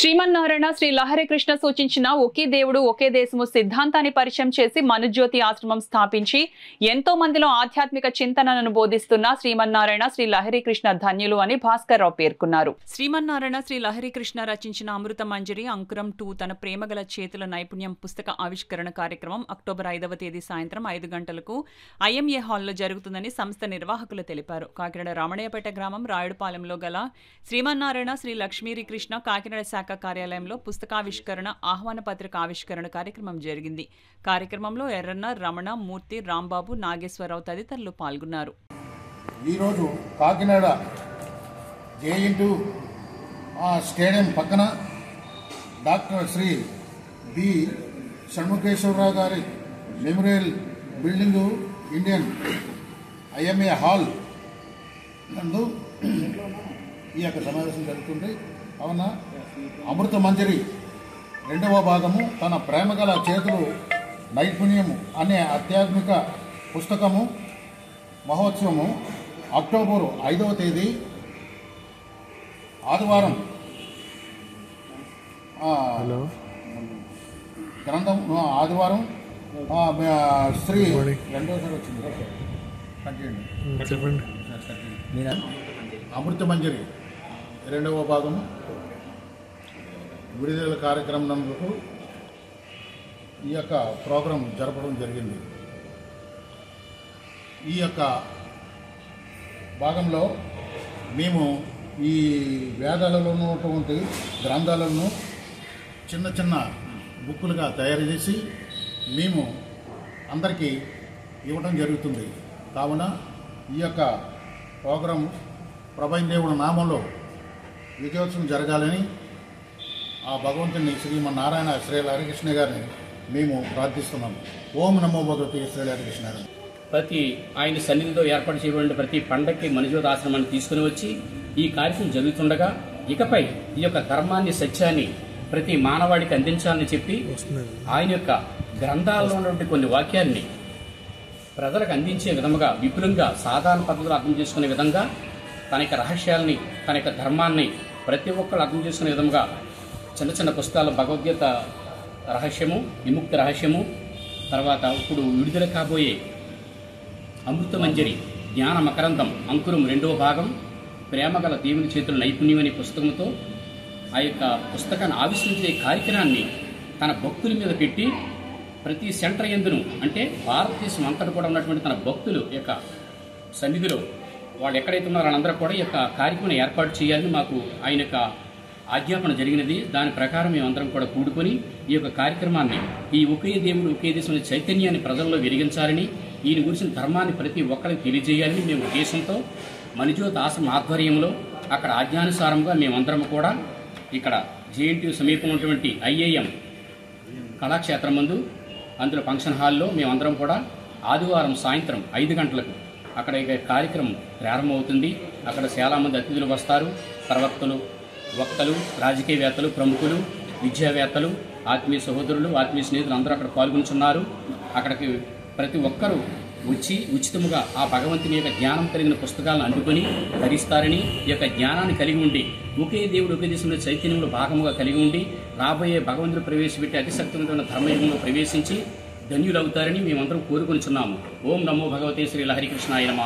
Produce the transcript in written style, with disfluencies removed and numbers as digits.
శ్రీమన్నారాయణ శ్రీ లహరి కృష్ణ సూచించిన ఒకే దేవుడు ఒకే దేశము సిద్ధాంతాన్ని పరిచయం చేసి మనుజ్యోతి ఆశ్రమం స్థాపించి ఎంతో మందిలో ఆధ్యాత్మిక చింతనను బోధిస్తున్న శ్రీమన్నారాయణ శ్రీ లహరి కృష్ణ ధన్యులు అని భాస్కర్ రావు పేర్కొన్నారు. శ్రీమన్నారాయణ శ్రీ లహరి కృష్ణ రచించిన అమృత మంజరి అంకురం 2 తన ప్రేమగల చేతుల నైపుణ్యం పుస్తక ఆవిష్కరణ కార్యక్రమం అక్టోబర్ 5వ తేదీ సాయంత్రం 5 గంటలకు ఐఎంఏ హాల్లో జరుగుతుందని సంస్థ నిర్వాహకులు తెలిపారు. కాకినాడ రామణయ్యపేట గ్రామం రాయుడుపాలెంలో గల శ్రీమన్నారాయణ శ్రీ లక్ష్మీరి కృష్ణ కాకినాడ శాఖ కార్యాలయంలో పుస్తకావిష్కరణ ఆహ్వాన పత్రిక ఆవిష్కరణ కార్యక్రమం జరిగింది. కార్యక్రమంలో ఎర్రన్న, రమణ, మూర్తి, రాంబాబు, నాగేశ్వరరావు తదితరులు పాల్గొన్నారు. ఈరోజు కాకినాడ జేఎన్‌యు స్టేడియం పక్కన డాక్టర్ శ్రీ బి షణ్ముఖేశ్వరరావు గారి memorial building Indian IMA hall నందు ఈ యొక్క సమావేశం జరుగుతుంది. కావున అమృత మంజరి 2వ భాగము తన ప్రేమగల చేతులు నైపుణ్యము అనే ఆధ్యాత్మిక పుస్తకము మహోత్సవము అక్టోబర్ 5వ తేదీ ఆదివారం గ్రంథం ఆదివారం శ్రీ రెండోసారి వచ్చింది అమృత మంజరి 2వ భాగము విడుదల కార్యక్రమం నందుకు ఈ యొక్క ప్రోగ్రాం జరపడం జరిగింది. ఈ యొక్క భాగంలో మేము ఈ వేదాలలో ఉన్నటువంటి గ్రంథాలను చిన్న చిన్న బుక్కులుగా తయారు చేసి మేము అందరికీ ఇవ్వడం జరుగుతుంది. కావున ఈ యొక్క ప్రోగ్రాం ప్రభైన దేవుడి నామంలో విజయోత్సవం జరగాలని ఆ భగవంతుని శ్రీమన్నారాయణ శ్రీ హరికృష్ణ గారిని మేము ప్రార్థిస్తున్నాము. ఓం నమో భగవతి శ్రీ హరికృష్ణ. ప్రతి ఆయన సన్నిధిలో ఏర్పాటు చేయబడిన ప్రతి పండగకి మనుజ్యోతి ఆశ్రమాన్ని తీసుకుని వచ్చి ఈ కార్యక్రమం జరుగుతుండగా ఇకపై ఈ యొక్క ధర్మాన్ని, సత్యాన్ని ప్రతి మానవాడికి అందించాలని చెప్పి ఆయన యొక్క గ్రంథాల్లో ఉన్నటువంటి కొన్ని వాక్యాన్ని ప్రజలకు అందించే విధముగా విపులంగా సాధారణ పద్ధతిలో అర్థం చేసుకునే విధంగా తన యొక్క రహస్యాల్ని, తన యొక్క ధర్మాన్ని ప్రతి ఒక్కరు అర్థం చేసుకునే విధంగా చిన్న చిన్న పుస్తకాలు భగవద్గీత రహస్యము, విముక్తి రహస్యము, తర్వాత ఇప్పుడు విడుదల కాబోయే అమృత మంజరి జ్ఞాన మకరందం అంకురం 2వ భాగం ప్రేమగల దేవుని చేతుల నైపుణ్యం అనే పుస్తకంతో ఆ యొక్క పుస్తకాన్ని ఆవిష్కరించే కార్యక్రమాన్ని తన భక్తుల మీద పెట్టి ప్రతి సెంటర్ ఎందును అంటే భారతదేశం అంతటా కూడా ఉన్నటువంటి తన భక్తులు యొక్క సన్నిధిలో వాళ్ళు ఎక్కడైతే ఉన్నారో వాళ్ళందరూ కూడా ఈ యొక్క కార్యక్రమం ఏర్పాటు చేయాలని మాకు ఆయన యొక్క ఆజ్ఞాపన జరిగినది. దాని ప్రకారం మేమందరం కూడా కూడుకొని ఈ యొక్క కార్యక్రమాన్ని ఈ ఒకే దేవుడు ఒకే దేశం చైతన్యాన్ని ప్రజల్లో వెలిగించాలని, ఈయన గురించిన ధర్మాన్ని ప్రతి ఒక్కరికి తెలియజేయాలని మేము ఉద్దేశంతో మనుజ్యోతి ఆశ్రమం ఆధ్వర్యంలో అక్కడ ఆజ్ఞానుసారంగా మేమందరం కూడా ఇక్కడ జేఎన్‌యు సమీపంలో ఉన్నటువంటి ఐఐఎం కళాక్షేత్రం ముందు అందులో ఫంక్షన్ హాల్లో మేమందరం కూడా ఆదివారం సాయంత్రం 5 గంటలకు అక్కడ ఇక కార్యక్రమం ప్రారంభమవుతుంది. అక్కడ చాలా మంది అతిథులు వస్తారు. ప్రవక్తలు, వక్తలు, రాజకీయవేత్తలు, ప్రముఖులు, విద్యావేత్తలు, ఆత్మీయ సహోదరులు, ఆత్మీయ స్నేహితులు అందరూ అక్కడ పాల్గొనుచున్నారు. అక్కడికి ప్రతి ఒక్కరూ వచ్చి ఉచితముగా ఆ భగవంతుని యొక్క జ్ఞానం కలిగిన పుస్తకాలను అందుకొని ధరిస్తారని, ఈ యొక్క జ్ఞానాన్ని కలిగి ఉండి ఒకే దేవుడు ఒకే దేశంలో చైతన్యంలో భాగముగా కలిగి ఉండి రాబోయే భగవంతుడు ప్రవేశపెట్టి అతిశక్తివంతమైన ధర్మయుగంలో ప్రవేశించి ధన్యులవుతారని మేమందరం కోరుకొనిచున్నాము. ఓం నమో భగవతే శ్రీ హరికృష్ణాయ నమః.